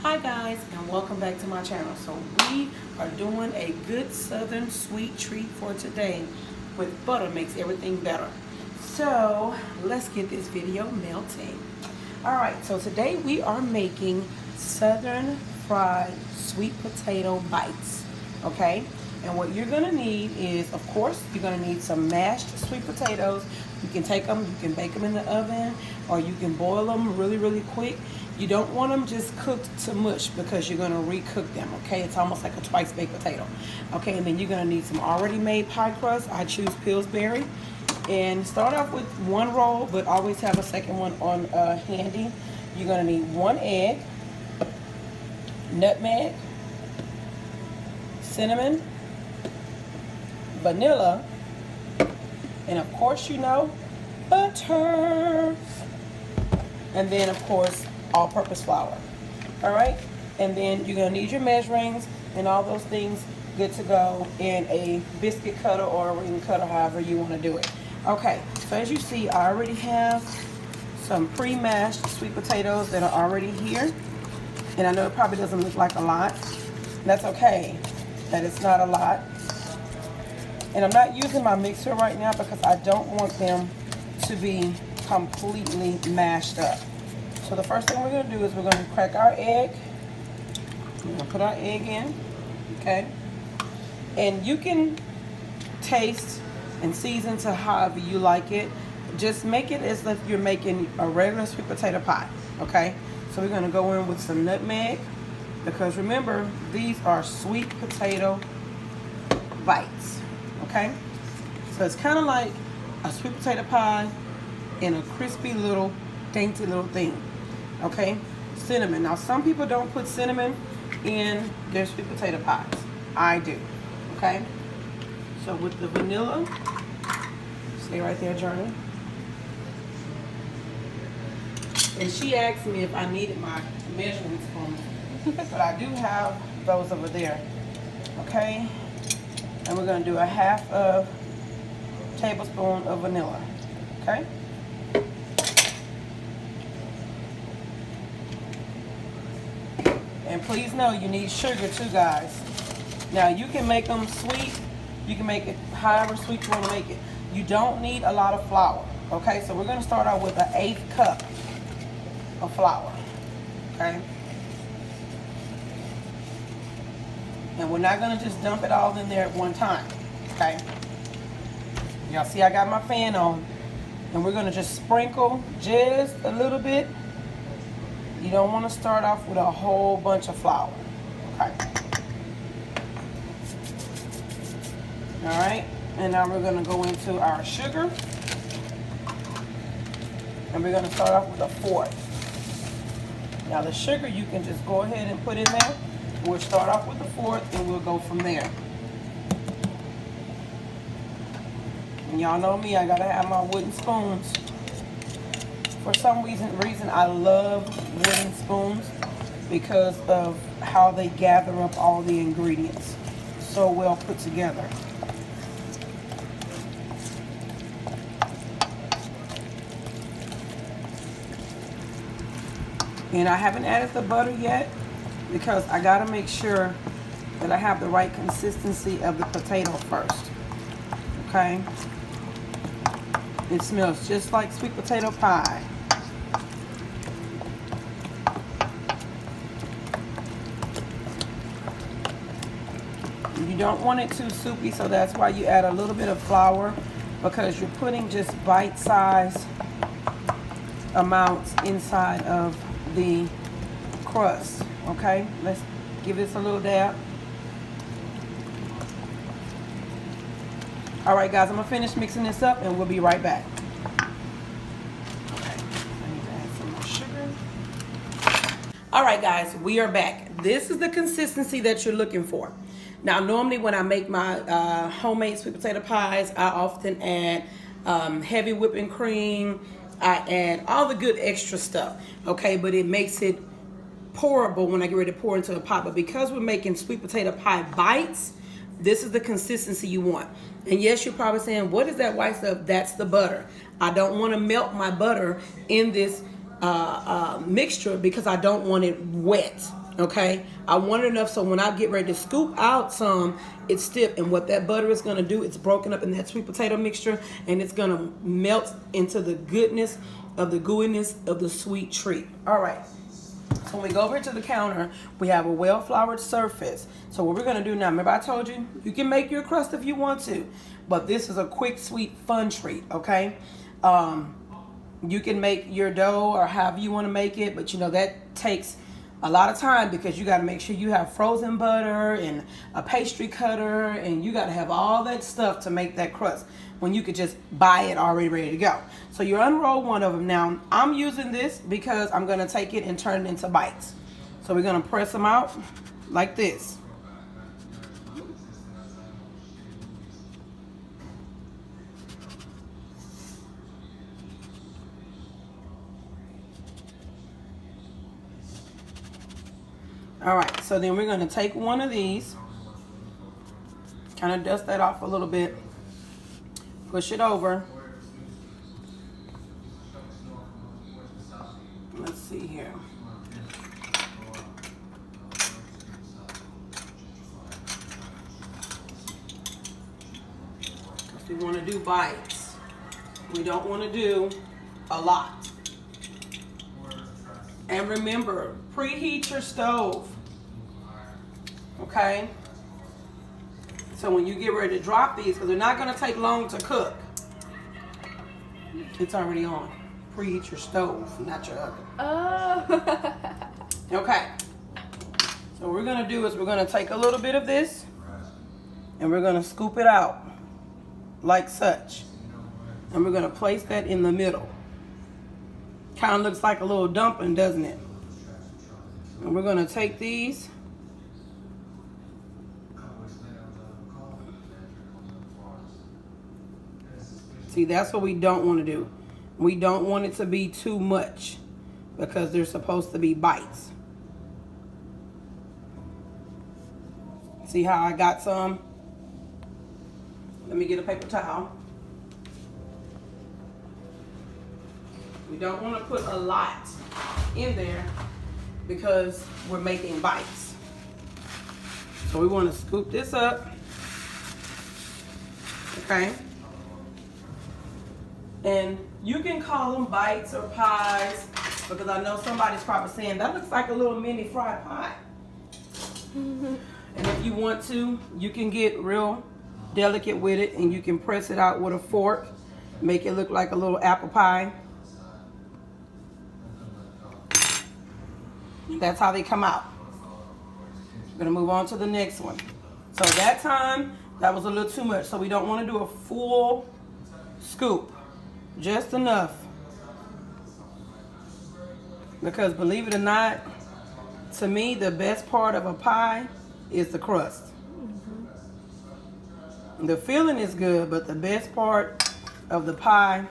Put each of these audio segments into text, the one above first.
Hi guys, and welcome back to my channel. So we are doing a good southern sweet treat for today with butter makes everything better. So let's get this video melting. Alright, so today we are making southern fried sweet potato bites. Okay, and what you're gonna need is, of course, you're gonna need some mashed sweet potatoes. You can take them, you can bake them in the oven, or you can boil them really quick. You don't want them just cooked to mush because you're gonna recook them, okay? It's almost like a twice baked potato. Okay, and then you're gonna need some already made pie crust. I choose Pillsbury. And start off with one roll, but always have a second one on handy. You're gonna need 1 egg, nutmeg, cinnamon, vanilla, and of course butter. And then of course all-purpose flour. All right, and then you're gonna need your measurings and all those things good to go in a biscuit cutter or a ring cutter, however you want to do it. Okay, so as you see, I already have some pre-mashed sweet potatoes that are already here, and I know it probably doesn't look like a lot. That's okay, that it's not a lot. And I'm not using my mixer right now because I don't want them to be completely mashed up. So the first thing we're going to do is we're going to crack our egg. We're going to put our egg in, okay? And you can taste and season to however you like it. Just make it as if you're making a regular sweet potato pie, okay? So we're going to go in with some nutmeg because remember, these are sweet potato bites, okay? So it's kind of like a sweet potato pie in a crispy little, dainty little thing. Okay, cinnamon. Now some people don't put cinnamon in their sweet potato pies. I do. Okay, so with the vanilla, stay right there, Journey. And she asked me if I needed my measuring spoon, but I do have those over there. Okay, and we're going to do a half of tablespoon of vanilla. Okay. And please know you need sugar too, guys. Now you can make them sweet. You can make it however sweet you want to make it. You don't need a lot of flour. Okay, so we're going to start out with an 1/8 cup of flour. Okay. And we're not going to just dump it all in there at one time. Okay. Y'all see I got my fan on. And we're going to just sprinkle just a little bit. You don't want to start off with a whole bunch of flour. Okay. All right. And now we're going to go into our sugar. And we're going to start off with 1/4. Now the sugar you can just go ahead and put in there. We'll start off with 1/4 and we'll go from there. And y'all know me, I got to have my wooden spoons. For some reason, I love wooden spoons because of how they gather up all the ingredients so well put together. And I haven't added the butter yet because I got to make sure that I have the right consistency of the potato first. Okay? It smells just like sweet potato pie. You don't want it too soupy, so that's why you add a little bit of flour, because you're putting just bite-sized amounts inside of the crust. Okay, let's give this a little dab. All right, guys, I'm gonna finish mixing this up and we'll be right back. Okay, I need to add some more sugar. All right, guys, we are back. This is the consistency that you're looking for. Now, normally when I make my homemade sweet potato pies, I often add heavy whipping cream. I add all the good extra stuff, okay? But it makes it pourable when I get ready to pour into a pot. But because we're making sweet potato pie bites, this is the consistency you want. And yes, you're probably saying, what is that white stuff? That's the butter. I don't want to melt my butter in this mixture because I don't want it wet. Okay, I want it enough so when I get ready to scoop out some, it's stiff. And what that butter is going to do, it's broken up in that sweet potato mixture, and it's going to melt into the goodness of the gooiness of the sweet treat. All right. So when we go over to the counter, we have a well-floured surface. So what we're going to do now, remember I told you, you can make your crust if you want to, but this is a quick, sweet, fun treat, okay? You can make your dough or however you want to make it, but you know, that takes a lot of time because you got to make sure you have frozen butter and a pastry cutter, and you got to have all that stuff to make that crust when you could just buy it already ready to go. So you unroll one of them. Now I'm using this because I'm going to take it and turn it into bites. So we're going to press them out like this. All right, so then we're going to take one of these, kind of dust that off a little bit, push it over. Let's see here. Because we want to do bites. We don't want to do a lot. And remember, preheat your stove. Okay? So when you get ready to drop these, because they're not going to take long to cook. It's already on. Preheat your stove, not your oven. Oh. Okay. So what we're going to do is we're going to take a little bit of this and we're going to scoop it out like such. And we're going to place that in the middle. Kind of looks like a little dumpling, doesn't it? And we're going to take these. See, that's what we don't want to do. We don't want it to be too much because they're supposed to be bites. See how I got some? Let me get a paper towel. We don't want to put a lot in there because we're making bites. So we want to scoop this up. Okay. And you can call them bites or pies because I know somebody's probably saying that looks like a little mini fried pie. And if you want to, you can get real delicate with it and you can press it out with a fork, make it look like a little apple pie. That's how they come out. We're gonna move on to the next one. So that time, that was a little too much. So we don't want to do a full scoop. Just enough. Because believe it or not, to me, the best part of a pie is the crust. Mm-hmm. The filling is good, but the best part of the pie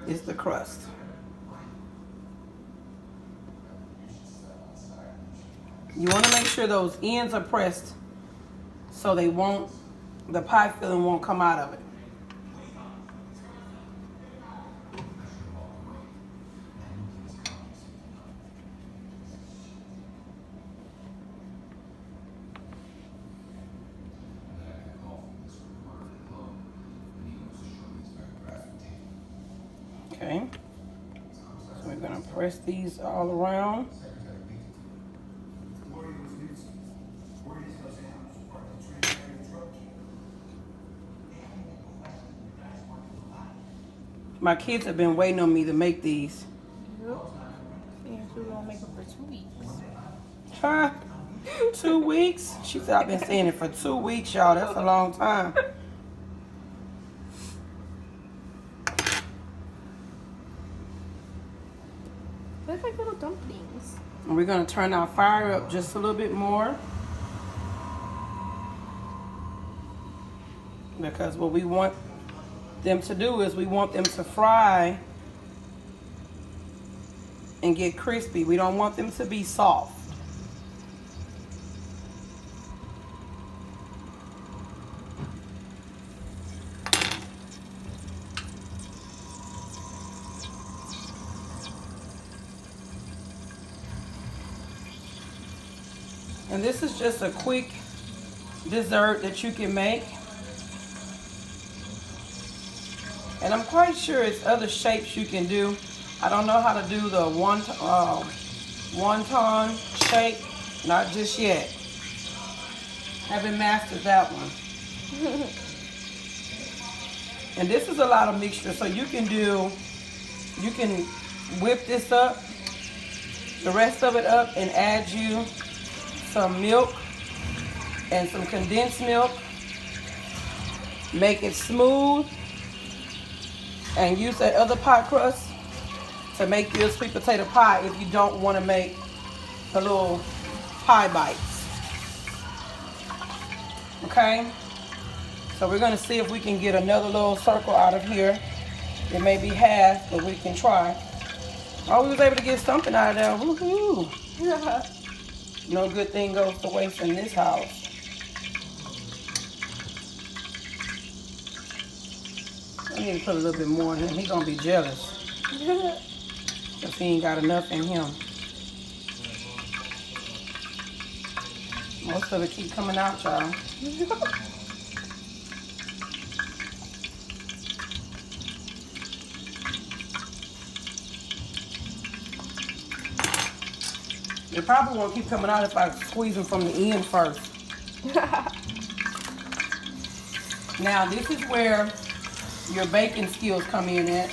is the crust. You want to make sure those ends are pressed so they won't, the pie filling won't come out of it. Okay, so we're gonna press these all around. My kids have been waiting on me to make these. Yep. Yeah, so we're gonna make them for 2 weeks. Huh? 2 weeks? She said I've been saying it for 2 weeks, y'all. That's a long time. They look like little dumplings. And we're gonna turn our fire up just a little bit more. Because what we want them to do is we want them to fry and get crispy. We don't want them to be soft. And this is just a quick dessert that you can make. And I'm quite sure it's other shapes you can do. I don't know how to do the wonton shape, not just yet. Haven't mastered that one. And this is a lot of mixture, so you can whip this up, the rest of it up, and add you some milk and some condensed milk. Make it smooth. And use that other pie crust to make your sweet potato pie if you don't want to make the little pie bites. Okay? So we're going to see if we can get another little circle out of here. It may be half, but we can try. Oh, we was able to get something out of there. Woohoo! No good thing goes to waste in this house. I need to put a little bit more in him. He's going to be jealous. Because he ain't got enough in him. Most of it keep coming out, y'all. It probably won't keep coming out if I squeeze them from the end first. Now, this is where your baking skills come in at.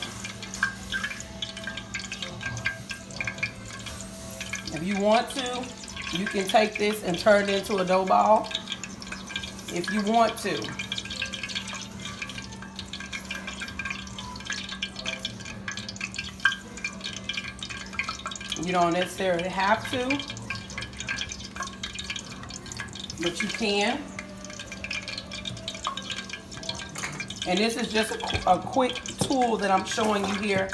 If you want to, you can take this and turn it into a dough ball. If you want to. You don't necessarily have to, but you can. And this is just a quick tool that I'm showing you here,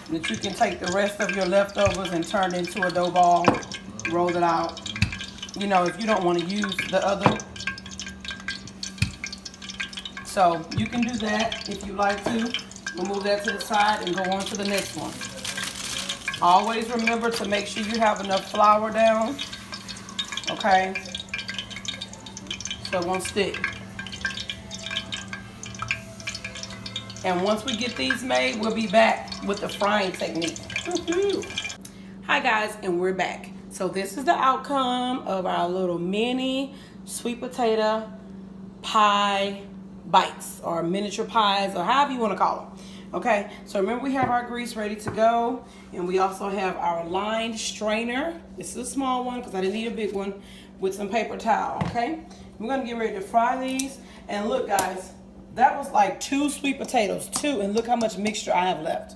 that you can take the rest of your leftovers and turn it into a dough ball, roll it out. You know, if you don't want to use the other. So you can do that if you like to. We'll move that to the side and go on to the next one. Always remember to make sure you have enough flour down, okay? So it won't stick. And once we get these made, we'll be back with the frying technique. Hi guys, and we're back. So this is the outcome of our little mini sweet potato pie bites, or miniature pies, or however you want to call them. Okay, so remember we have our grease ready to go, and we also have our lined strainer. This is a small one because I didn't need a big one, with some paper towel, okay? We're gonna get ready to fry these. And look guys, that was like 2 sweet potatoes, 2, and look how much mixture I have left.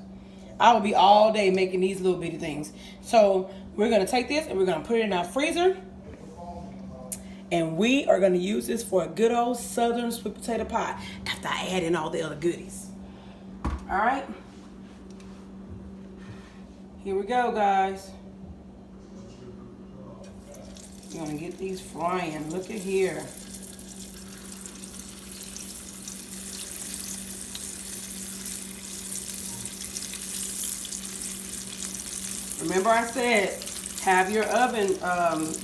I will be all day making these little bitty things. So we're gonna take this and we're gonna put it in our freezer. And we are gonna use this for a good old southern sweet potato pie after I add in all the other goodies. All right, here we go, guys. We're gonna get these frying. Look at here. Remember I said, have your oven,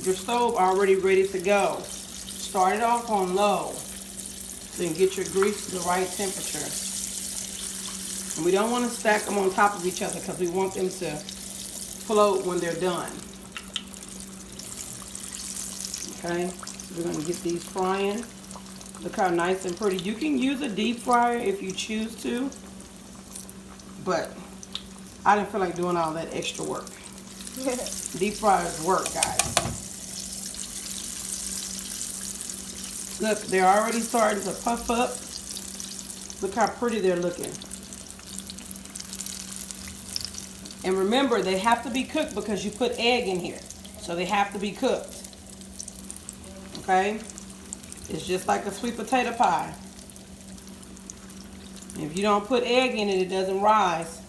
your stove already ready to go. Start it off on low so you can get your grease to the right temperature. And we don't want to stack them on top of each other because we want them to float when they're done. Okay, so we're going to get these frying. Look how nice and pretty. You can use a deep fryer if you choose to, but I didn't feel like doing all that extra work. Deep fryers work, guys. Look, they're already starting to puff up. Look how pretty they're looking. And remember, they have to be cooked because you put egg in here. So they have to be cooked. Okay? It's just like a sweet potato pie. If you don't put egg in it, it doesn't rise.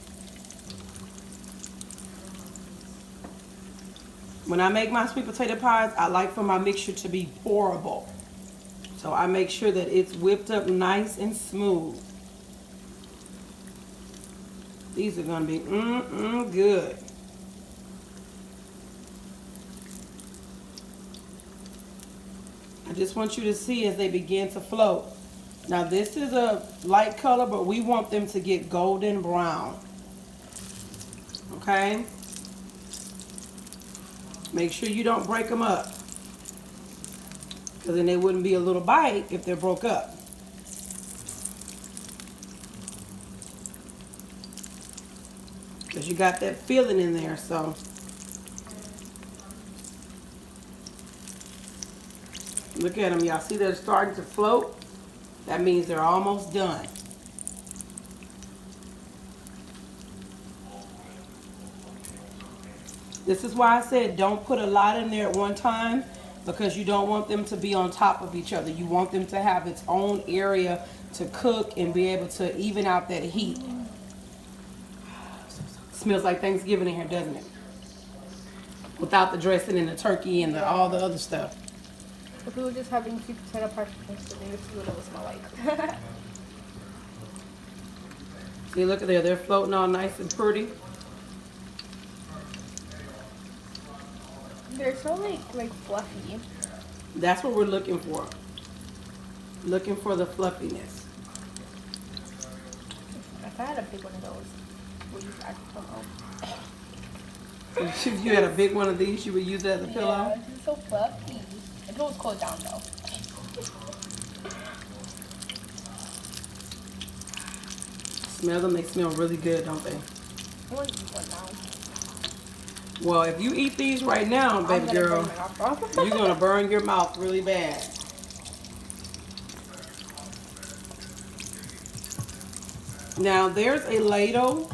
When I make my sweet potato pies, I like for my mixture to be pourable. So I make sure that it's whipped up nice and smooth. These are gonna be good. I just want you to see as they begin to float. Now this is a light color, but we want them to get golden brown. Okay? Make sure you don't break them up, because then they wouldn't be a little bite if they're broke up. Because you got that feeling in there, so. Look at them, y'all. See they're starting to float? That means they're almost done. This is why I said don't put a lot in there at one time, because you don't want them to be on top of each other. You want them to have its own area to cook and be able to even out that heat. Smells like Thanksgiving in here, doesn't it? Without the dressing and the turkey and all the other stuff. If we were just having sweet potato pie yesterday, this is what it would smell like. See, look at there. They're floating all nice and pretty. They're so like fluffy. That's what we're looking for. Looking for the fluffiness. If I had a big one of those, would you guys pillow? If you had a big one of these, you would use it as a pillow? Yeah, it's so fluffy. If it was cooled down though. Smell them, they smell really good, don't they? I want to eat one now. Well, if you eat these right now, baby girl, you're going to burn your mouth really bad. Now, there's a ladle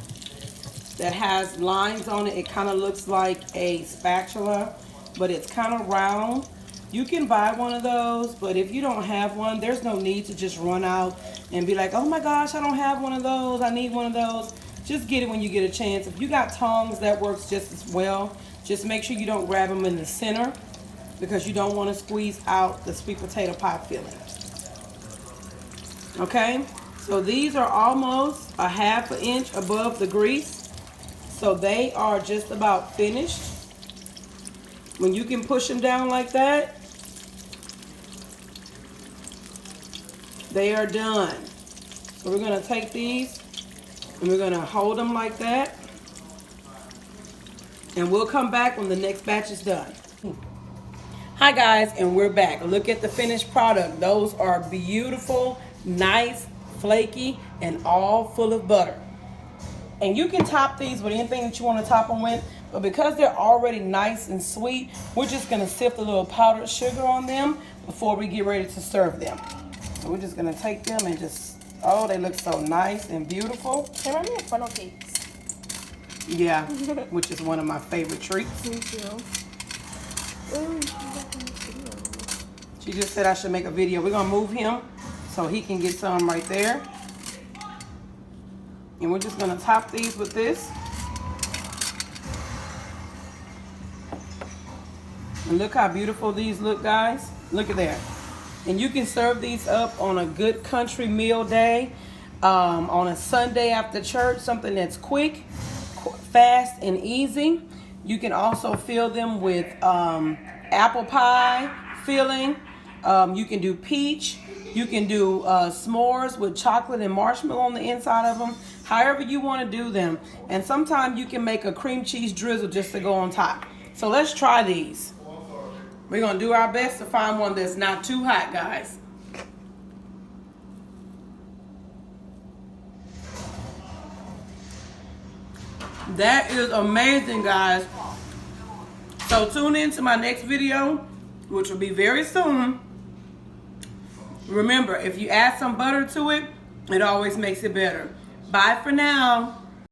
that has lines on it. It kind of looks like a spatula, but it's kind of round. You can buy one of those, but if you don't have one, there's no need to just run out and be like, oh my gosh, I don't have one of those. I need one of those. Just get it when you get a chance. If you got tongs, that works just as well. Just make sure you don't grab them in the center, because you don't want to squeeze out the sweet potato pie filling. Okay, so these are almost a ½ inch above the grease. So they are just about finished. When you can push them down like that, they are done. So we're going to take these and we're going to hold them like that. And we'll come back when the next batch is done. Hi guys, and we're back. Look at the finished product. Those are beautiful, nice, flaky, and all full of butter. And you can top these with anything that you want to top them with, but because they're already nice and sweet, we're just going to sift a little powdered sugar on them before we get ready to serve them. So we're just going to take them and just, oh, they look so nice and beautiful. They remind me of funnel cakes. Yeah, which is one of my favorite treats. Me too. She just said I should make a video. We're going to move him so he can get some right there. And we're just going to top these with this. And look how beautiful these look, guys. Look at that. And you can serve these up on a good country meal day, on a Sunday after church, something that's quick, fast, and easy. You can also fill them with apple pie filling. You can do peach. You can do s'mores with chocolate and marshmallow on the inside of them. However you want to do them. And sometimes you can make a cream cheese drizzle just to go on top. So let's try these. We're going to do our best to find one that's not too hot, guys. That is amazing, guys. So tune in to my next video, which will be very soon. Remember, if you add some butter to it, it always makes it better. Bye for now.